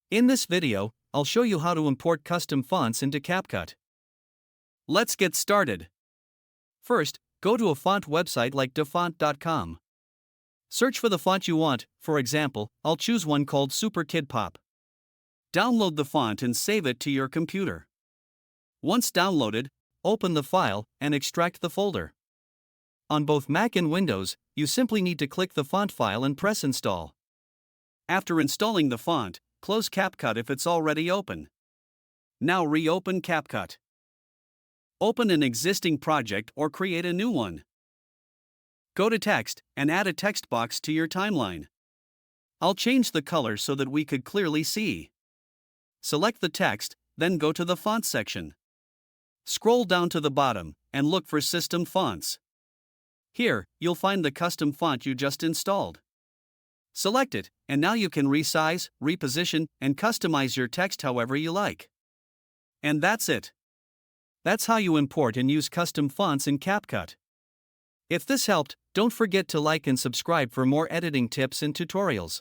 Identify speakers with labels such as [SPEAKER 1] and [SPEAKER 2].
[SPEAKER 1] In this video, I'll show you how to import custom fonts into CapCut. Let's get started. First, go to a font website like dafont.com. Search for the font you want. For example, I'll choose one called Super Kid Pop. Download the font and save it to your computer. Once downloaded, open the file and extract the folder. On both Mac and Windows, you simply need to click the font file and press install. After installing the font, close CapCut if it's already open. Now reopen CapCut. Open an existing project or create a new one. Go to Text and add a text box to your timeline. I'll change the color so that we could clearly see. Select the text, then go to the Font section. Scroll down to the bottom and look for System Fonts. Here, you'll find the custom font you just installed. Select it, and now you can resize, reposition, and customize your text however you like. And that's it. That's how you import and use custom fonts in CapCut. If this helped, don't forget to like and subscribe for more editing tips and tutorials.